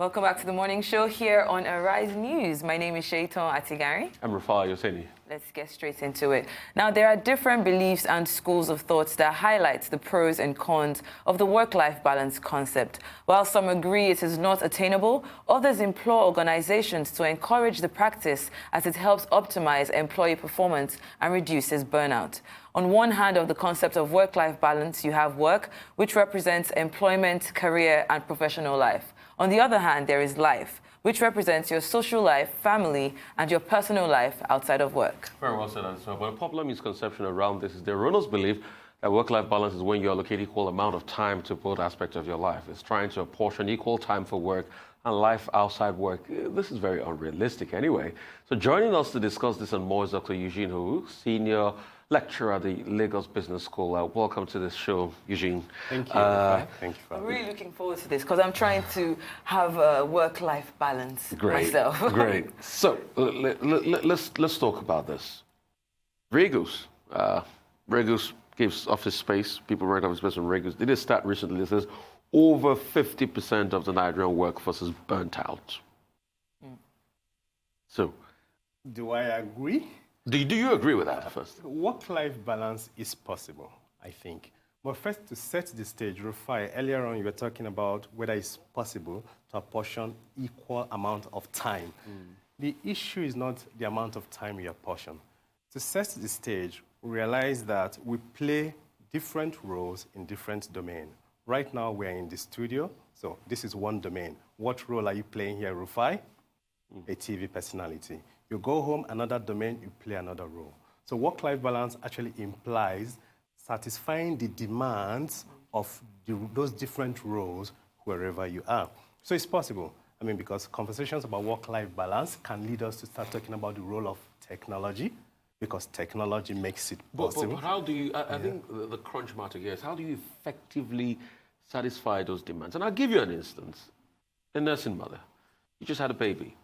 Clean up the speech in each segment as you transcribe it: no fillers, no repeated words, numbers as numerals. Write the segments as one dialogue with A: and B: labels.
A: Welcome back to the morning show here on Arise News. My name is Shaitan Atigari.
B: I'm Rafah Yoseni.
A: Let's get straight into it. Now, there are different beliefs and schools of thoughts that highlight the pros and cons of the work-life balance concept. While some agree it is not attainable, others implore organizations to encourage the practice as it helps optimize employee performance and reduces burnout. On one hand of the concept of work-life balance, you have work, which represents employment, career, and professional life. On the other hand, there is life, which represents your social life, family, and your personal life outside of work.
B: Very well said, Answer. But a popular misconception around this is the erroneous belief that work-life balance is when you allocate equal amount of time to both aspects of your life. It's trying to apportion equal time for work and life outside work. This is very unrealistic anyway. So joining us to discuss this and more is Dr. Eugene Hu, Senior Lecturer at the Lagos Business School. Welcome to this show, Eugene.
C: Thank you. Thank you for
A: I'm really looking forward to this because I'm trying to have a work-life balance myself.
B: Great. So let's talk about this. Regus gives office space. People rent office space from Regus. Did a stat recently that says over 50% of the Nigerian workforce is burnt out. So,
C: do I agree?
B: Do you agree with that first?
C: Work-life balance is possible, I think. But first, to set the stage, Rufai, earlier on you were talking about whether it's possible to apportion equal amount of time. The issue is not the amount of time you apportion. To set the stage, realize that we play different roles in different domains. Right now, we're in the studio, so this is one domain. What role are you playing here, Rufai? A TV personality. You go home, another domain, you play another role. So work-life balance actually implies satisfying the demands of those different roles wherever you are. So it's possible. I mean, because conversations about work-life balance can lead us to start talking about the role of technology, because technology makes it possible.
B: But how do you, I think the crunch matter here is how do you effectively satisfy those demands? And I'll give you an instance. A nursing mother, you just had a baby.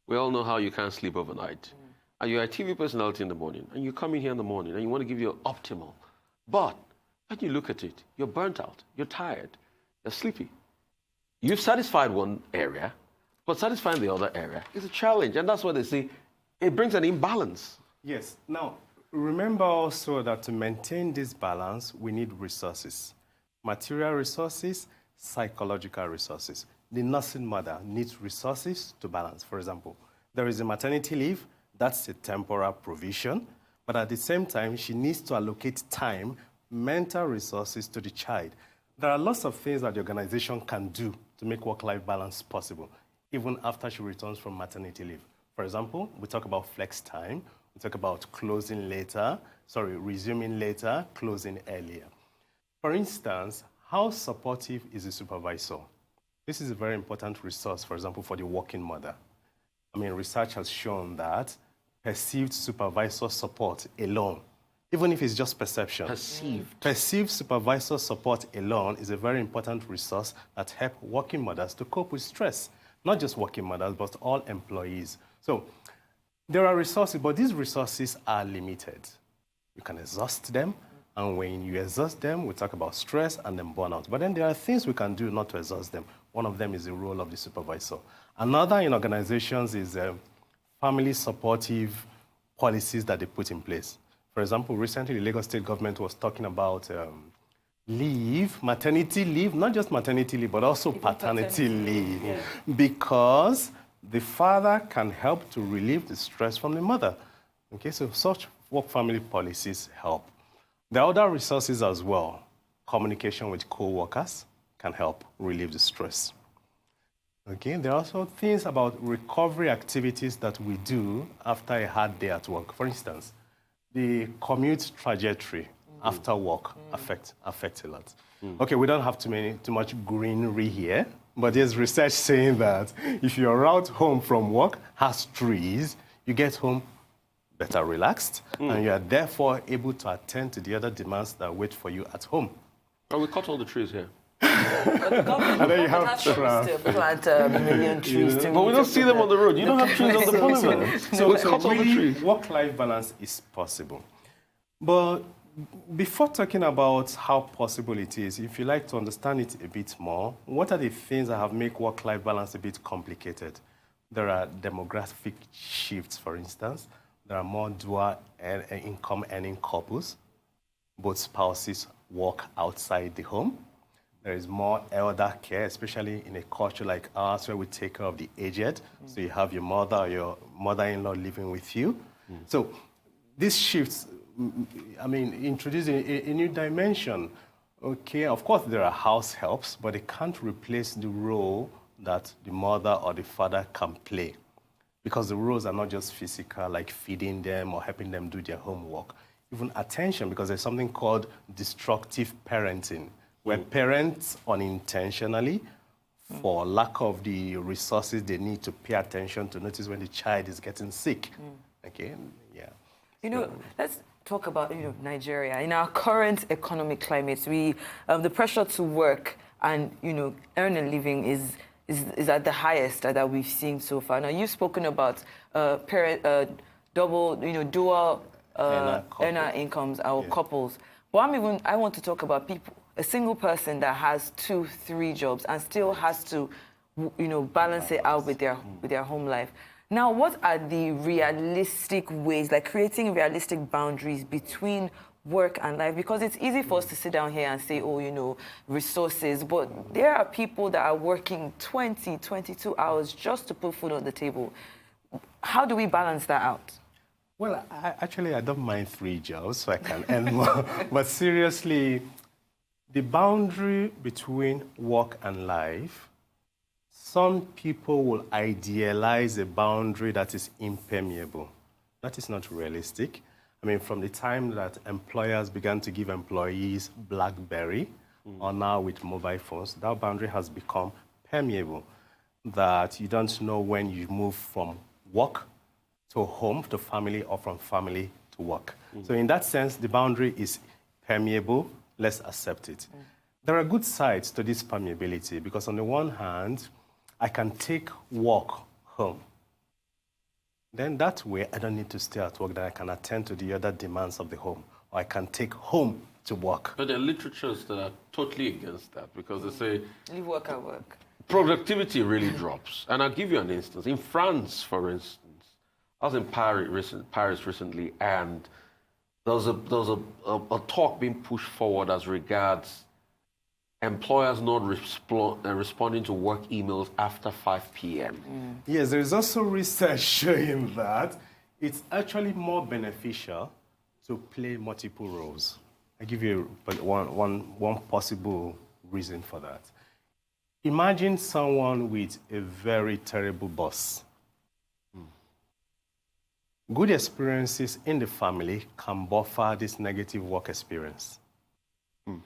B: We all know how you can't sleep overnight. And you're a TV personality in the morning, and you come in here in the morning, and you want to give your optimal. But when you look at it, you're burnt out, you're tired, you're sleepy. You've satisfied one area, but satisfying the other area is a challenge. And that's why they say it brings an imbalance.
C: Yes. Now, remember also that to maintain this balance, we need resources. Material resources, psychological resources. The nursing mother needs resources to balance. For example, there is a maternity leave. That's a temporal provision. But at the same time, she needs to allocate time, mental resources to the child. There are lots of things that the organization can do to make work-life balance possible, even after she returns from maternity leave. For example, we talk about flex time. We talk about resuming later, closing earlier. For instance, how supportive is the supervisor? This is a very important resource, for example, for the working mother. I mean, research has shown that perceived supervisor support alone, even if it's just perception. Perceived supervisor support alone is a very important resource that helps working mothers to cope with stress. Not just working mothers, but all employees. So there are resources, but these resources are limited. You can exhaust them. And when you exhaust them, we talk about stress and then burnout. But then there are things we can do not to exhaust them. One of them is the role of the supervisor. Another in organizations is family supportive policies that they put in place. For example, recently the Lagos State government was talking about leave, maternity leave, not just maternity leave, but also paternity leave. Yeah. Because the father can help to relieve the stress from the mother. Okay, so such work family policies help. There are other resources as well. Communication with co-workers can help relieve the stress. Okay, there are also things about recovery activities that we do after a hard day at work. For instance, the commute trajectory after work affects a lot. Okay, we don't have too much greenery here, but there's research saying that if your route home from work has trees, you get home better relaxed, and you are therefore able to attend to the other demands that wait for you at home.
B: Well, we cut all the trees here.
A: But the government has to plant a million trees.
B: But we don't see them on the road. You don't have trees on the parliament.
C: So really, work-life balance is possible. But Before talking about how possible it is, if you like to understand it a bit more, what are the things that have made work-life balance a bit complicated? There are demographic shifts, for instance. There are more dual income earning couples. Both spouses work outside the home. There is more elder care, especially in a culture like ours where we take care of the aged. So you have your mother or your mother-in-law living with you. So these shifts, I mean, introduce a new dimension. Okay, of course there are house helps, but they can't replace the role that the mother or the father can play. Because the roles are not just physical, like feeding them or helping them do their homework. Even attention, because there's something called destructive parenting, where parents unintentionally, for lack of the resources they need to pay attention to notice when the child is getting sick. Okay, yeah.
A: You know, let's talk about, Nigeria. In our current economic climate, the pressure to work and, earn a living is at the highest that we've seen so far. Now, you've spoken about dual earner incomes, our couples. But I want to talk about people, a single person that has 2, 3 jobs and still has to, balance it out with their home life. Now, what are the realistic ways, like creating realistic boundaries between work and life? Because it's easy for us to sit down here and say, oh, resources, but there are people that are working 20, 22 hours just to put food on the table. How do we balance that out?
C: Well, I don't mind 3 jobs, so I can earn more. But seriously, the boundary between work and life, some people will idealize a boundary that is impermeable. That is not realistic. I mean, from the time that employers began to give employees BlackBerry, or now with mobile phones, that boundary has become permeable, that you don't know when you move from work to home, to family, or from family to work. So in that sense, the boundary is permeable. Let's accept it. There are good sides to this permeability, because on the one hand, I can take work home. Then that way, I don't need to stay at work, then I can attend to the other demands of the home. Or I can take home to work.
B: But there are literatures that are totally against that, because they say...
A: Leave work at work.
B: Productivity really drops. And I'll give you an instance. In France, for instance, I was in Paris recently, and there was a talk being pushed forward as regards employers not responding to work emails after 5 p.m.
C: Yes, there is also research showing that it's actually more beneficial to play multiple roles. I give you one possible reason for that. Imagine someone with a very terrible boss. Good experiences in the family can buffer this negative work experience.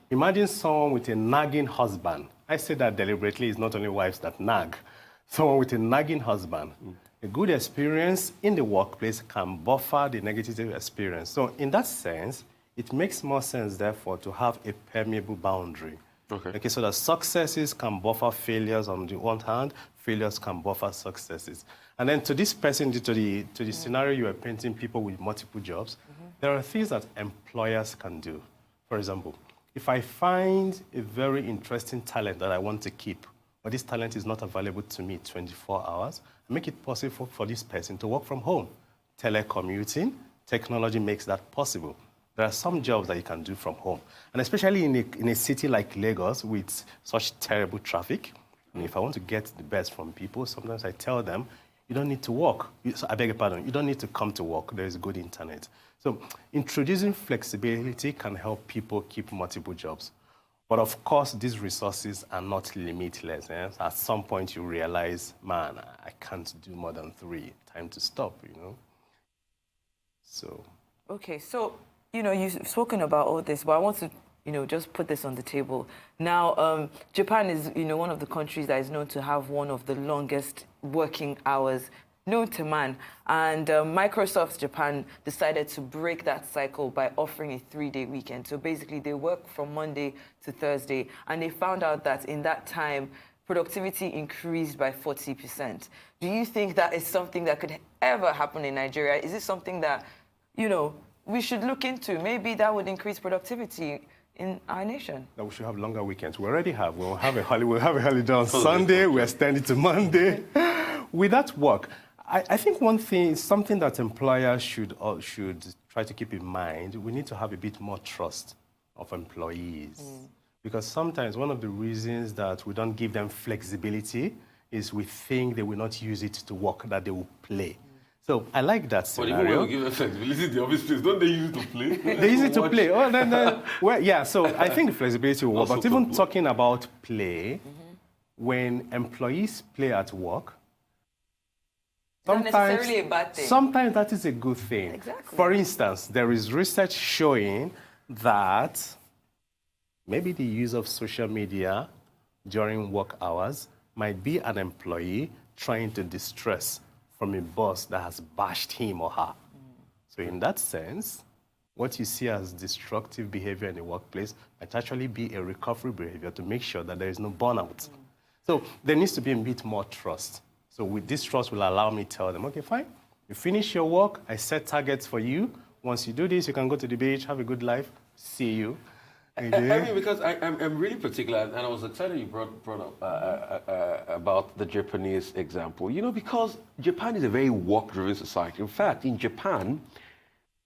C: Imagine someone with a nagging husband. I say that deliberately, it's not only wives that nag. Someone with a nagging husband. A good experience in the workplace can buffer the negative experience. So in that sense, it makes more sense, therefore, to have a permeable boundary. Okay, so that successes can buffer failures on the one hand, failures can buffer successes. And then to this person, to the scenario you are painting, people with multiple jobs, there are things that employers can do. For example, if I find a very interesting talent that I want to keep, but this talent is not available to me 24 hours, I make it possible for this person to work from home. Telecommuting, technology makes that possible. There are some jobs that you can do from home. And especially in a city like Lagos with such terrible traffic, and if I want to get the best from people, sometimes I tell them, you don't need to work. I beg your pardon, you don't need to come to work. There is good internet. So introducing flexibility can help people keep multiple jobs. But of course, these resources are not limitless. At some point, you realize, man, I can't do more than 3. Time to stop, So.
A: Okay, so, you've spoken about all this, but I want to, just put this on the table. Now, Japan is, one of the countries that is known to have one of the longest working hours known to man. And Microsoft Japan decided to break that cycle by offering a 3-day weekend. So basically, they work from Monday to Thursday. And they found out that in that time, productivity increased by 40%. Do you think that is something that could ever happen in Nigeria? Is it something that, we should look into. Maybe that would increase productivity in our nation.
C: That we should have longer weekends. We already have. We'll have a holiday on Sunday. We extend it to Monday. With that work, I think one thing, something that employers should try to keep in mind, we need to have a bit more trust of employees. Because sometimes one of the reasons that we don't give them flexibility is we think they will not use it to work, that they will play. So I like that scenario.
B: But even when we give them flexibility in the office place, don't they use it to play?
C: They use it to play. Oh, then, well, yeah, so I think the flexibility will work. But even talking about play, when employees play at work,
A: not necessarily a bad thing.
C: Sometimes that is a good thing.
A: Exactly.
C: For instance, there is research showing that maybe the use of social media during work hours might be an employee trying to distress from a boss that has bashed him or her. So in that sense, what you see as destructive behavior in the workplace might actually be a recovery behavior to make sure that there is no burnout. So there needs to be a bit more trust. So with this trust will allow me to tell them, okay, fine, you finish your work, I set targets for you. Once you do this, you can go to the beach, have a good life, see you. Okay.
B: I mean, because I'm really particular, and I was excited you brought up about the Japanese example. You know, because Japan is a very work-driven society. In fact, in Japan,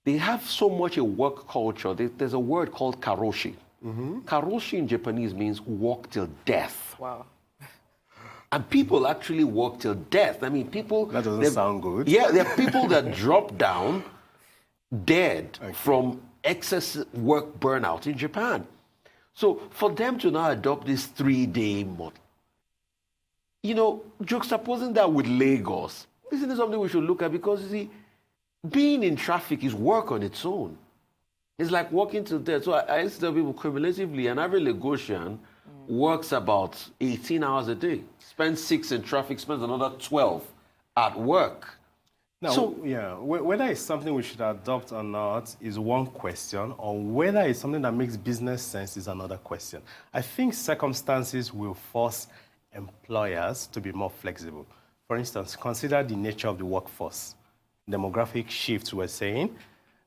B: they have so much a work culture. There's a word called karoshi. Karoshi in Japanese means work till death.
A: Wow.
B: And people actually work till death. I mean, people...
C: That doesn't sound good.
B: Yeah, there are people that drop down dead from excess work burnout in Japan. So for them to now adopt this 3-day model, you know, juxtaposing that with Lagos, isn't it something we should look at? Because, you see, being in traffic is work on its own. It's like walking till death. So I used to tell people cumulatively, an average Lagosian works about 18 hours a day, spends 6 in traffic, spends another 12 at work.
C: Now,
B: So,
C: yeah, whether it's something we should adopt or not is one question, or whether it's something that makes business sense is another question. I think circumstances will force employers to be more flexible. For instance, consider the nature of the workforce. Demographic shifts, we're saying,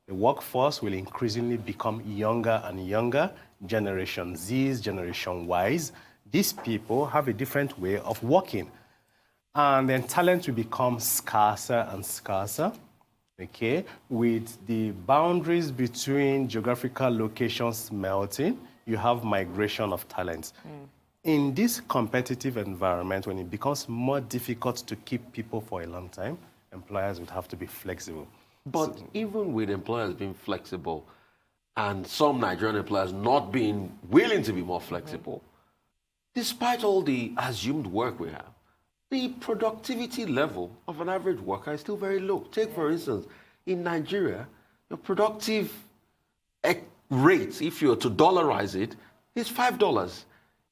C: the workforce will increasingly become younger and younger, Generation Zs, Generation Ys. These people have a different way of working. And then talent will become scarcer and scarcer, okay? With the boundaries between geographical locations melting, you have migration of talents. In this competitive environment, when it becomes more difficult to keep people for a long time, employers would have to be flexible.
B: but even with employers being flexible and some Nigerian employers not being willing to be more flexible, despite all the assumed work we have, the productivity level of an average worker is still very low. Take, for instance, in Nigeria, your productive rate, if you were to dollarize it, is $5.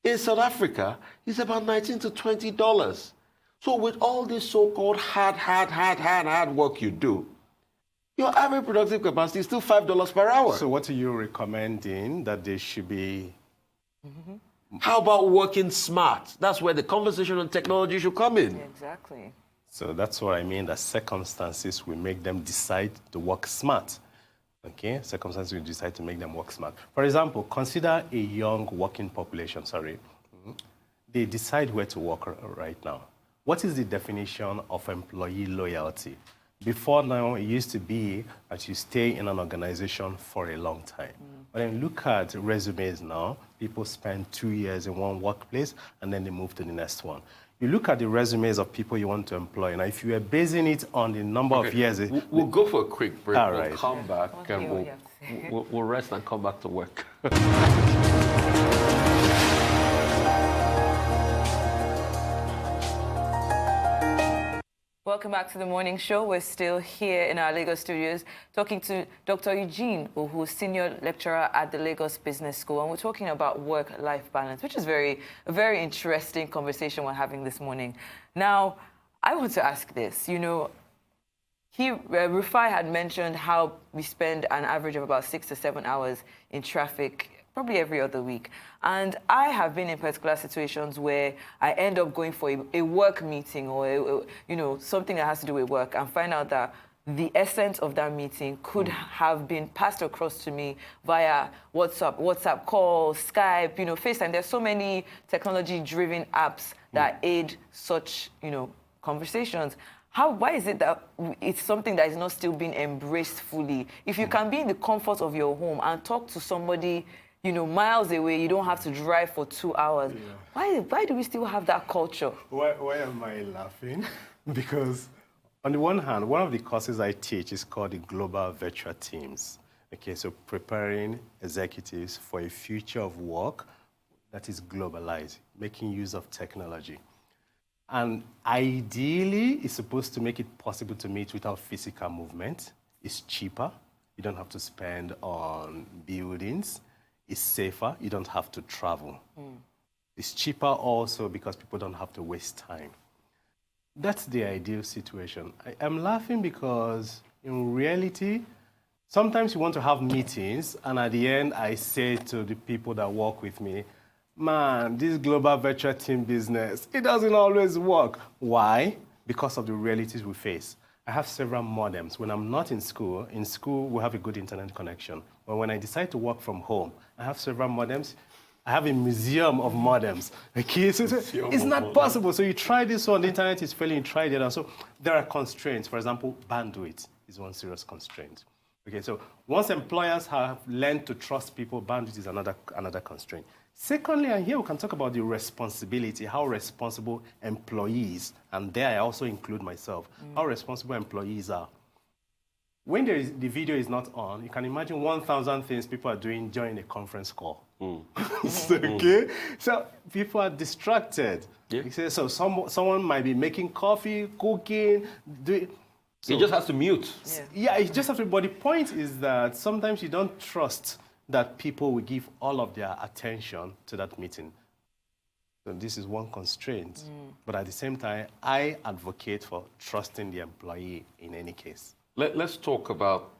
B: In South Africa, it's about $19 to $20. So with all this so-called hard work you do, your average productive capacity is still $5 per hour.
C: So what are you recommending that they should be?
B: How about working smart? That's where the conversation on technology should come in.
A: Yeah, exactly.
C: So that's what I mean, that circumstances will make them decide to work smart. Okay, circumstances will decide to make them work smart. For example, consider a young working population, They decide where to work right now. What is the definition of employee loyalty? Before now, it used to be that you stay in an organization for a long time. But then look at resumes now. People spend 2 years in one workplace, and then they move to the next one. You look at the resumes of people you want to employ. Now, if you are basing it on the number of years...
B: We'll go for a quick break.
C: All
B: We'll
C: right.
B: come back and we'll rest and come back to work.
A: Welcome back to the morning show. We're still here in our Lagos studios talking to Dr. Eugene, who's senior lecturer at the Lagos Business School, and we're talking about work-life balance, which is a very interesting conversation we're having this morning. Now, I want to ask this. You know, Rufai had mentioned how we spend an average of about 6 to 7 hours in traffic probably every other week. And I have been in particular situations where I end up going for a work meeting or, something that has to do with work and find out that the essence of that meeting could have been passed across to me via WhatsApp calls, Skype, FaceTime. There's so many technology-driven apps that aid such, conversations. Why is it that it's something that is not still being embraced fully? If you can be in the comfort of your home and talk to somebody, miles away, you don't have to drive for 2 hours. Yeah. Why do we still have that culture?
C: Why am I laughing? Because on the one hand, one of the courses I teach is called the Global Virtual Teams. Okay, so preparing executives for a future of work that is globalized, making use of technology. And ideally, it's supposed to make it possible to meet without physical movement. It's cheaper. You don't have to spend on buildings. It's safer. You don't have to travel. It's cheaper also because people don't have to waste time. That's the ideal situation. I'm laughing because in reality, sometimes you want to have meetings, and at the end, I say to the people that work with me, man, this global virtual team business, it doesn't always work. Why? Because of the realities we face. I have several modems. When I'm not in school we have a good internet connection. But when I decide to work from home, I have several modems. I have a museum of modems. Okay, so it's not possible. So you try this one, the internet is failing, you try the other. So there are constraints. For example, bandwidth is one serious constraint. Okay, so once employers have learned to trust people, bandwidth is another constraint. Secondly, and here we can talk about the responsibility, how responsible employees, and there I also include myself, how responsible employees are. When the video is not on, you can imagine 1,000 things people are doing during a conference call. Okay? So people are distracted. Yeah. So someone might be making coffee, cooking, doing...
B: So, it just has to mute.
C: Yeah, it just has to... But the point is that sometimes you don't trust that people will give all of their attention to that meeting. So this is one constraint. But at the same time, I advocate for trusting the employee in any case.
B: Let's talk about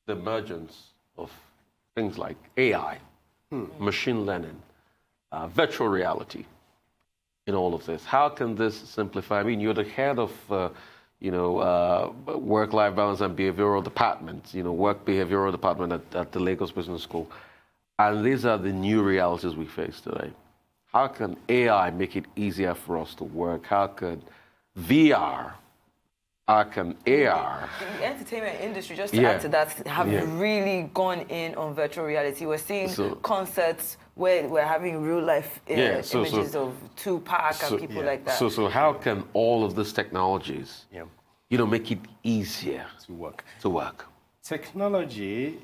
B: the emergence of things like AI, machine learning, virtual reality in all of this. How can this simplify? I mean, you're the head of, work-life balance and behavioral department, work behavioral department at the Lagos Business School. And these are the new realities we face today. How can AI make it easier for us to work? How can VR, how can AR?
A: The entertainment industry, just to add to that, have really gone in on virtual reality. We're seeing concerts where we're having real-life images of Tupac and people like that.
B: So how can all of these technologies, make it easier
C: to work?
B: Technology,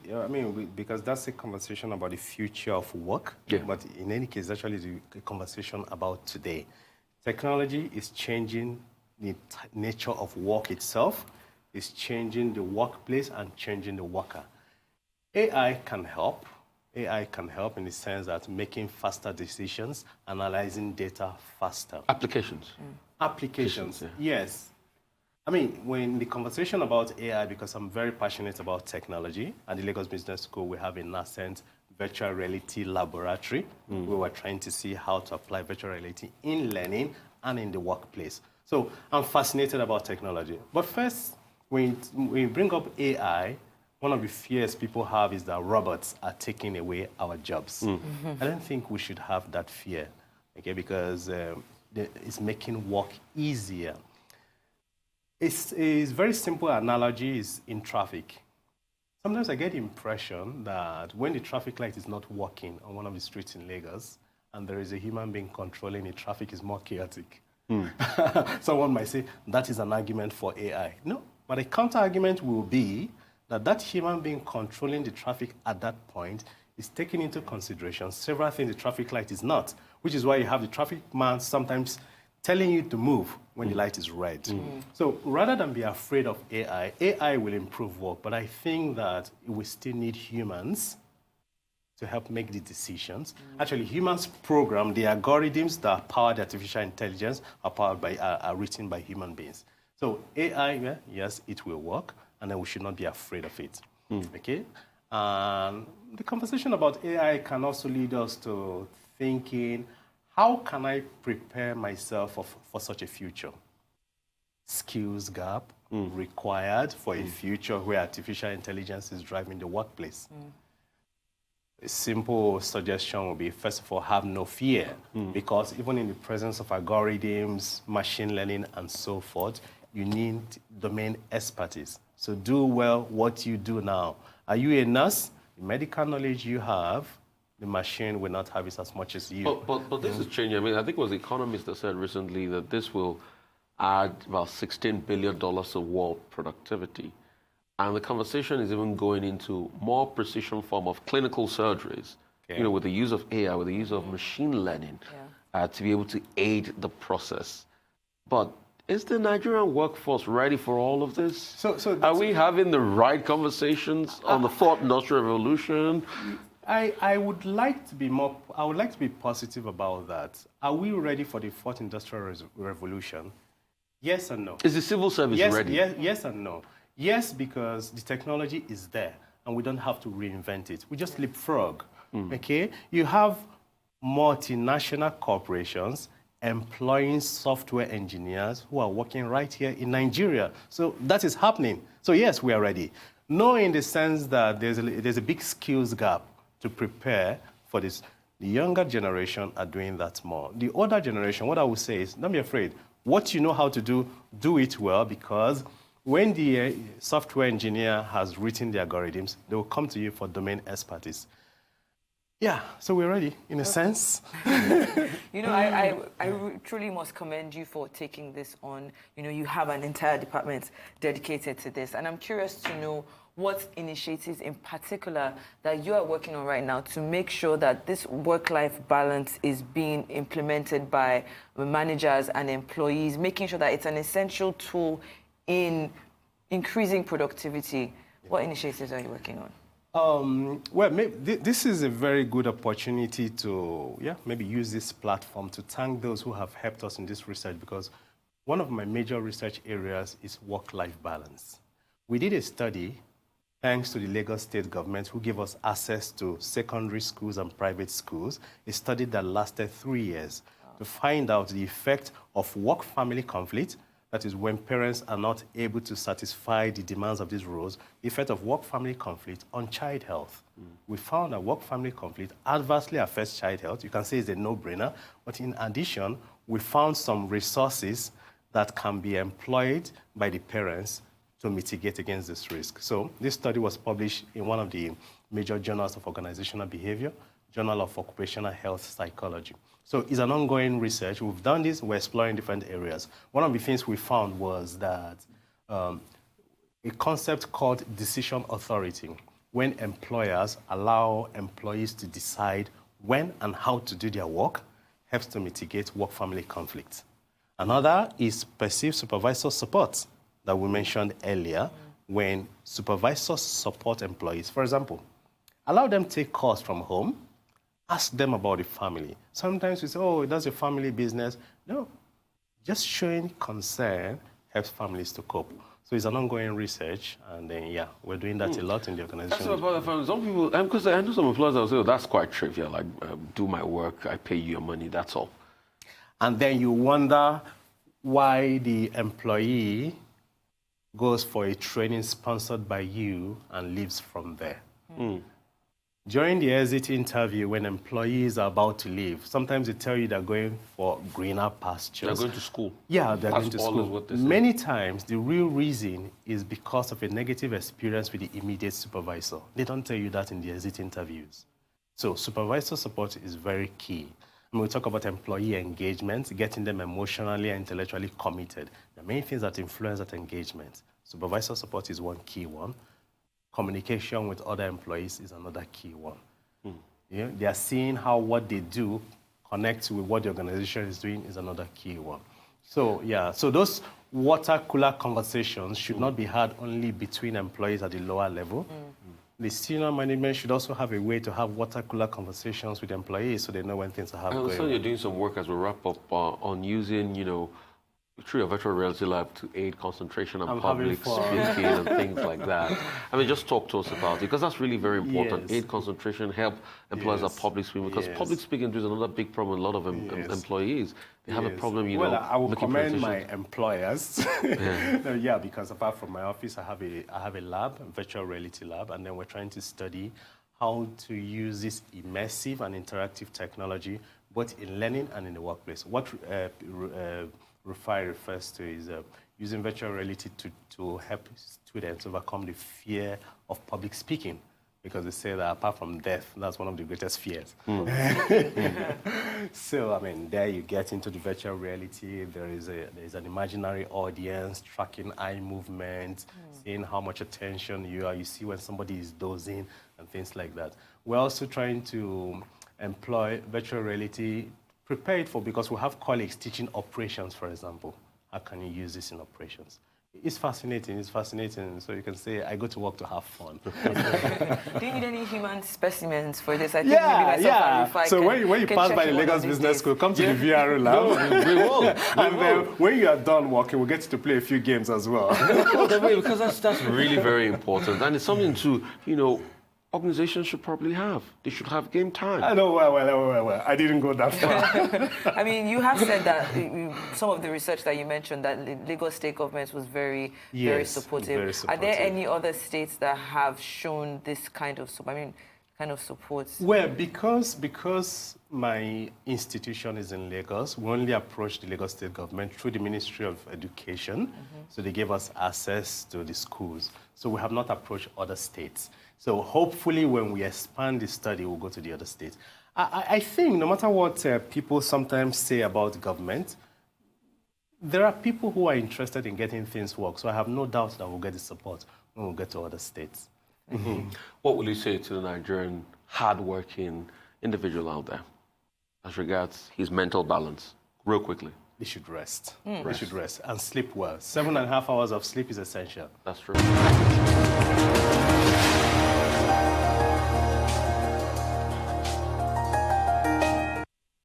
C: because that's a conversation about the future of work, but in any case, actually, it's a conversation about today. Technology is changing the nature of work itself, is changing the workplace and changing the worker. AI can help. AI can help in the sense that making faster decisions, analyzing data faster.
B: Applications.
C: Applications, yes. When the conversation about AI, because I'm very passionate about technology, at the Lagos Business School, we have a nascent virtual reality laboratory where we're trying to see how to apply virtual reality in learning and in the workplace. So I'm fascinated about technology. But first, when we bring up AI, one of the fears people have is that robots are taking away our jobs. I don't think we should have that fear, okay, because it's making work easier. It's very simple analogy is in traffic. Sometimes I get the impression that when the traffic light is not working on one of the streets in Lagos and there is a human being controlling the traffic is more chaotic. Someone might say that is an argument for AI. No, but a counter-argument will be that human being controlling the traffic at that point is taking into consideration several things the traffic light is not, which is why you have the traffic man sometimes telling you to move when the light is red. So rather than be afraid of AI, AI will improve work, but I think that we still need humans to help make the decisions. Actually, humans program the algorithms that power the artificial intelligence are written by human beings. So AI, yes, it will work, and then we should not be afraid of it. Okay? And the conversation about AI can also lead us to thinking, how can I prepare myself for such a future? Skills gap, required for a future where artificial intelligence is driving the workplace. A simple suggestion would be, first of all, have no fear, because even in the presence of algorithms, machine learning, and so forth, you need domain expertise. So do well what you do now. Are you a nurse? The medical knowledge you have, the machine will not have it as much as you.
B: But this is changing. I mean, I think it was the Economist that said recently that this will add about $16 billion of world productivity. And the conversation is even going into more precision form of clinical surgeries, you know, with the use of AI, with the use of machine learning, to be able to aid the process. But is the Nigerian workforce ready for all of this? So are we having the right conversations on the fourth industrial revolution?
C: I would like to be positive about that. Are we ready for the fourth industrial revolution? Yes and no.
B: Is the civil service ready?
C: Yes and no. Yes, because the technology is there and we don't have to reinvent it. We just leapfrog. Okay? You have multinational corporations employing software engineers who are working right here in Nigeria. So that is happening. So yes, we are ready. No, in the sense that there's a big skills gap to prepare for this. The younger generation are doing that more. The older generation, what I would say is, don't be afraid. What you know how to do, do it well, because when the software engineer has written the algorithms, they will come to you for domain expertise. Yeah, so we're ready, in a sense.
A: You know, I truly must commend you for taking this on. You know, you have an entire department dedicated to this. And I'm curious to know what initiatives in particular that you are working on right now to make sure that this work-life balance is being implemented by managers and employees, making sure that it's an essential tool in increasing productivity. What initiatives are you working on?
C: Well, this is a very good opportunity to, maybe use this platform to thank those who have helped us in this research, because one of my major research areas is work-life balance. We did a study, thanks to the Lagos state government, who gave us access to secondary schools and private schools, a study that lasted 3 years to find out the effect of work-family conflict. That is, when parents are not able to satisfy the demands of these roles, the effect of work-family conflict on child health. We found that work-family conflict adversely affects child health. You can say it's a no-brainer, but in addition, we found some resources that can be employed by the parents to mitigate against this risk. So this study was published in one of the major journals of organizational behavior, Journal of Occupational Health Psychology. So it's an ongoing research. We've done this. We're exploring different areas. One of the things we found was that a concept called decision authority, when employers allow employees to decide when and how to do their work, helps to mitigate work-family conflict. Another is perceived supervisor support that we mentioned earlier, when supervisors support employees. For example, allow them to take calls from home, ask them about the family. Sometimes we say, oh, that's a family business. No, just showing concern helps families to cope. So it's an ongoing research, and then, we're doing that a lot in the organization.
B: That's about the family. Some people, because I know some employers that will say, oh, that's quite trivial, like, do my work, I pay you your money, that's all.
C: And then you wonder why the employee goes for a training sponsored by you and leaves from there. During the exit interview, when employees are about to leave, sometimes they tell you they're going for greener pastures.
B: They're going to school.
C: Yeah, they're going to school.
B: What they say.
C: Many times, the real reason is because of a negative experience with the immediate supervisor. They don't tell you that in the exit interviews. So supervisor support is very key. When we talk about employee engagement, getting them emotionally and intellectually committed, the main things that influence that engagement. Supervisor support is one key one. Communication with other employees is another key one. They are seeing how what they do connects with what the organization is doing is another key one. So, so those water cooler conversations should not be had only between employees at the lower level. The senior management should also have a way to have water cooler conversations with employees so they know when things are happening.
B: I understand you're doing some work as we wrap up on using, through a virtual reality lab to aid concentration and
C: I'm
B: public
C: having fun.
B: speaking and things like that. I mean, just talk to us about it, because that's really very important.
C: Yes.
B: Aid concentration, help employees at public speaking, because
C: Yes.
B: public speaking is another big problem. A lot of employees, they have a problem, you
C: well,
B: know,
C: I will
B: making
C: commend my
B: presentations.
C: employers.
B: Yeah.
C: No, yeah, because apart from my office, I have a lab, a virtual reality lab, and then we're trying to study how to use this immersive and interactive technology, both in learning and in the workplace. What Rufai refers to is using virtual reality to help students overcome the fear of public speaking, because they say that apart from death, that's one of the greatest fears. So, I mean, there you get into the virtual reality. There is an imaginary audience tracking eye movement, seeing how much attention you are. You see when somebody is dozing and things like that. We're also trying to employ virtual reality prepared for, because we have colleagues teaching operations, for example. How can you use this in operations? It's fascinating. So you can say, I go to work to have fun.
A: Do you need any human specimens for this? I think maybe myself and Rufai
C: So when you pass by the Lagos Business School, come to the VR lab.
B: We will.
C: And then when you are done working, we'll get you to play a few games as well.
B: Because that's really very important. And it's something to, you know, organizations should probably have. They should have game time.
C: I know, well, I didn't go that far.
A: I mean, you have said that some of the research that you mentioned, that Lagos state government was very supportive.
C: Very supportive.
A: Are there any other states that have shown this kind of support?
C: Well, because my institution is in Lagos, we only approached the Lagos state government through the Ministry of Education. So they gave us access to the schools. So we have not approached other states. So hopefully when we expand the study, we'll go to the other states. I think no matter what people sometimes say about government, there are people who are interested in getting things work. So I have no doubt that we'll get the support when we get to other states.
B: What will you say to the Nigerian hard-working individual out there as regards his mental balance, real quickly?
C: They should rest. They should rest and sleep well. 7.5 hours of sleep is essential.
B: That's true.